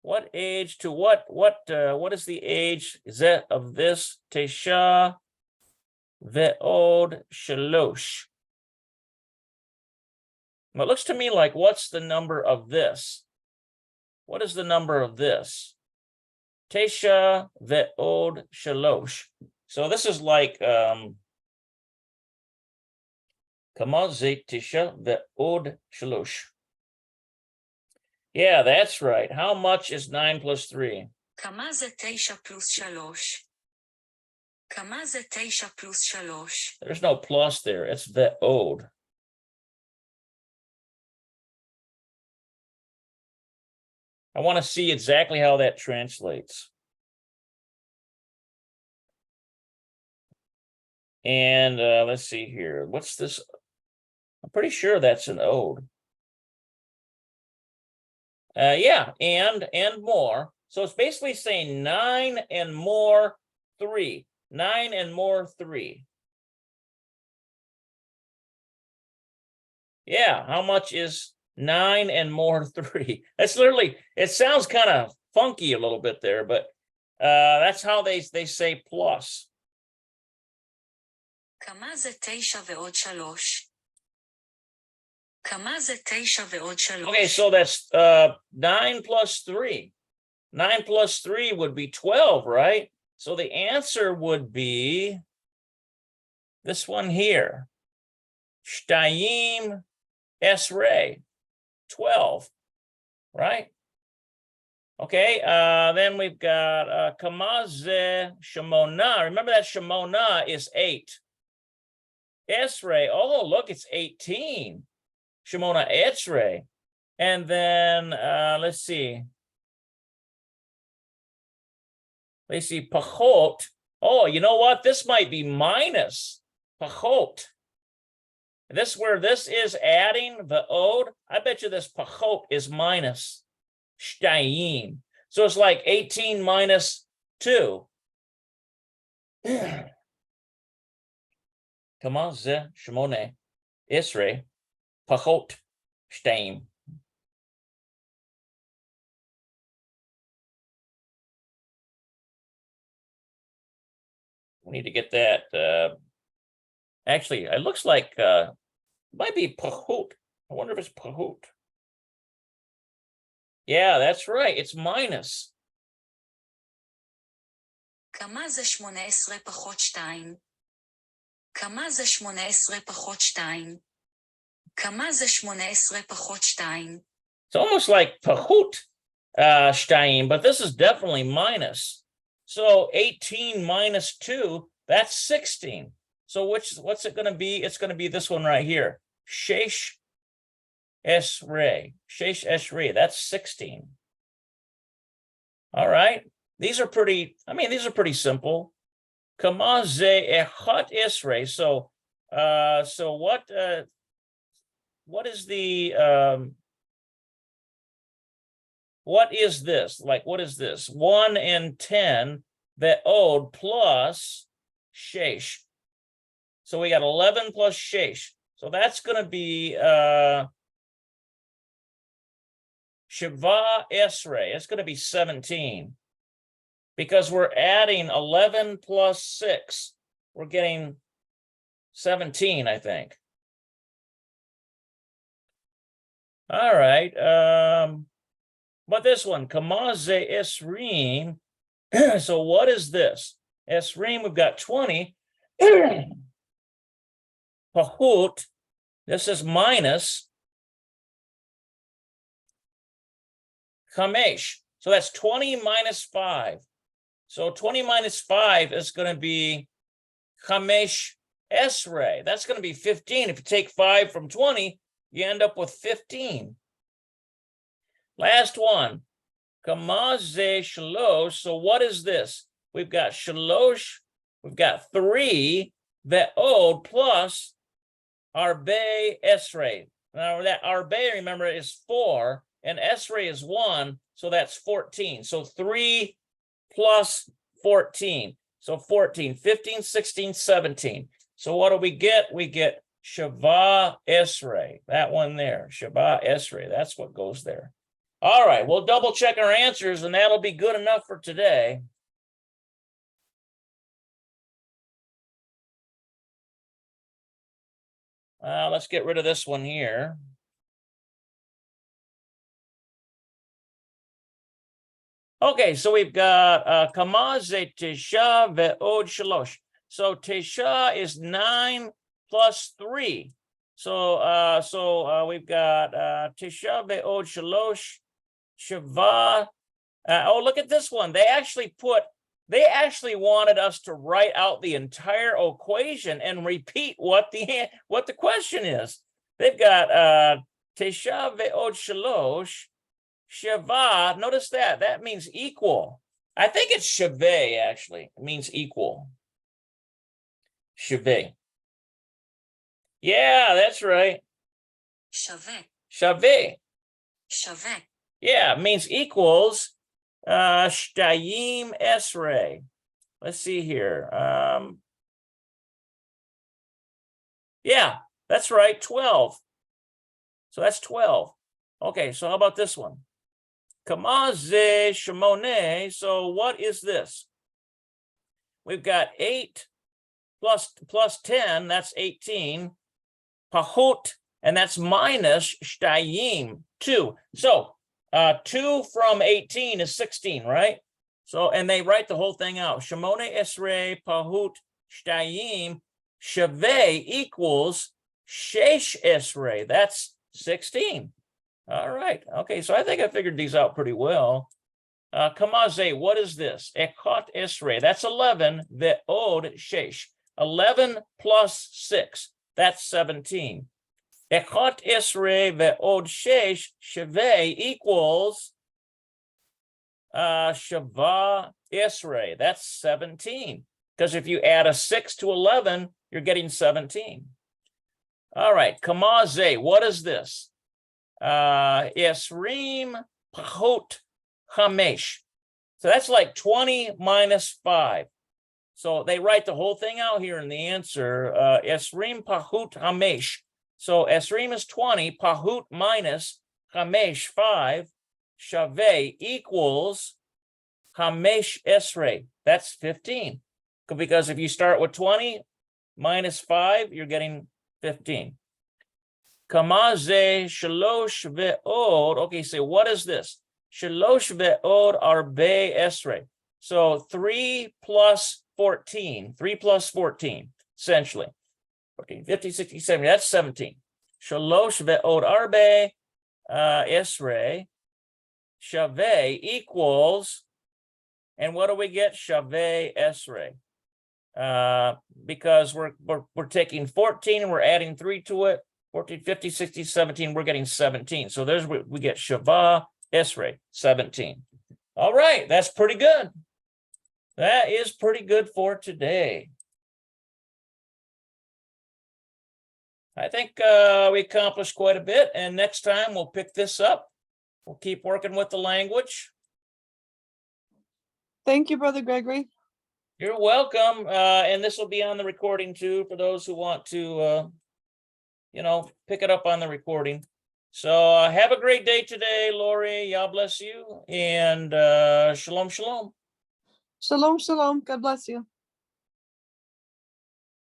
what age to what is the age of this Tesha Ve'od Shalosh? Well, it looks to me like what's the number of this? What is the number of this? Tesha Ve'od Shalosh. So this is like Kamaze Tesha Ve'od Shalosh. Yeah, that's right. How much is 9 plus 3? כמה זה 9 פלוס 3? כמה זה 9 פלוס 3? There's no plus there. It's ve'od. I want to see exactly how that translates. And let's see here. What's this? I'm pretty sure that's an ode. Yeah, and more. So it's basically saying 9 and more 3. 9 and more 3. Yeah, how much is 9 and more 3? That's literally, it sounds kind of funky a little bit there, but that's how they say plus. כמה זה 9 ועוד 3? כמה זה 9 ועוד 3? Okay, so that's 9 plus 3. 9 plus 3 would be 12, right? So the answer would be this one here. Shtayim Esrei, 12, right? Okay, then we've got Kamaze Shemona. Remember that Shemona is 8. Esrei, oh, look, it's 18. Shemona Esrei. And then, let's see. Let's see, Pachot. Oh, you know what? This might be minus Pachot. This where this is adding the ode. I bet you this Pachot is minus Shtayim. So it's like 18 minus 2. Come on, Ze Shemone Isre Pachot Shtayim. We need to get that. Actually, it looks like might be pahut. I wonder if it's pahut. Yeah, that's right. It's minus. כמה זה 18 פחות 2? כמה זה 18 פחות 2? כמה זה 18 פחות 2? It's almost like pahut stein, but this is definitely minus. So 18 minus 2, that's 16. So what's it going to be? It's going to be this one right here. Shesh esrei. Shesh esrei. That's 16. All right. These are pretty simple. Kama ze echat esrei. So what is the what is this? Like, what is this? 1 and 10 ve'od plus shesh. So we got 11 plus shesh. So that's going to be Shiva Esrei. It's going to be 17. Because we're adding 11 plus 6. We're getting 17, I think. All right. But this one, Kamaze Esrim. So what is this? Esrim, we've got 20. Pahut, this is minus Kamesh. So that's 20 minus 5. So 20 minus 5 is going to be Kamesh Esrei. That's going to be 15. If you take 5 from 20, you end up with 15. Last one, Kamaze Shalosh. So what is this? We've got Shalosh, we've got 3, Ve'od plus Arbe Esrei. Now that Arbe, remember, is 4, and Esrei is 1, so that's 14. So 3 plus 14. So 14, 15, 16, 17. So what do we get? We get Shava Esrei. That one there, Shava Esrei. That's what goes there. All right, we'll double check our answers, and that'll be good enough for today. Let's get rid of this one here. Okay, so we've got Kamaze Tesha Ve'od Shalosh. So Tesha is 9 plus 3. So we've got Tesha Ve'od Shalosh Shava. Oh, look at this one. They actually wanted us to write out the entire equation and repeat what the question is. They've got Tesha Ve'od Shalosh Shava. Notice that means equal. I think it's Shaveh, actually. It means equal. Shaveh. Yeah, that's right. שווה. Shaveh. שווה. Yeah, it means equals. Shtayim Esrei. Let's see here. Yeah, that's right. 12. So that's 12. Okay, so how about this one? Kamaze Shimone. So what is this? We've got 8 plus 10, that's 18. Pahut, and that's minus Shtayim, 2. So 2 from 18 is 16, right? So, and they write the whole thing out. Shimone Esrei Pahut Shtayim Shaveh equals Shesh Esrei. That's 16. All right. Okay, so I think I figured these out pretty well. Kamaze, what is this? Echot Esrei. That's 11. Ve'od Shesh. 11 plus 6. That's 17. Echot Esrei ve'od shesh shaveh equals Shava Esrei. That's 17. Because if you add a 6 to 11, you're getting 17. All right, Kamaze, what is this? Esrim Pahot Hamesh. So that's like 20 minus 5. So they write the whole thing out here in the answer. Esrim Pahut Hamesh. So Esrim is 20, Pahut minus Hamesh 5, Shaveh equals Hamesh Esrei. That's 15. because if you start with 20 minus 5, you're getting 15. Kama ze shalosh ve'od. Okay, so what is this? Shalosh ve'od arbe esrei. So 3 plus 14, 3 plus 14, essentially. 14, 50, 60, 70, that's 17. Shalosh ve'od arbe esrei. Shaveh equals, and what do we get? Shaveh esrei. Because we're taking 14 and we're adding 3 to it. 14, 50, 60, 17, we're getting 17. So there's where we get Shavah esrei, 17. All right, that's pretty good. That is pretty good for today. I think we accomplished quite a bit, and next time we'll pick this up. We'll keep working with the language. Thank you, Brother Gregory. You're welcome. And this will be on the recording too, for those who want to, pick it up on the recording. So have a great day today, Lori. Yah bless you. And shalom, shalom. Shalom, shalom. God bless you.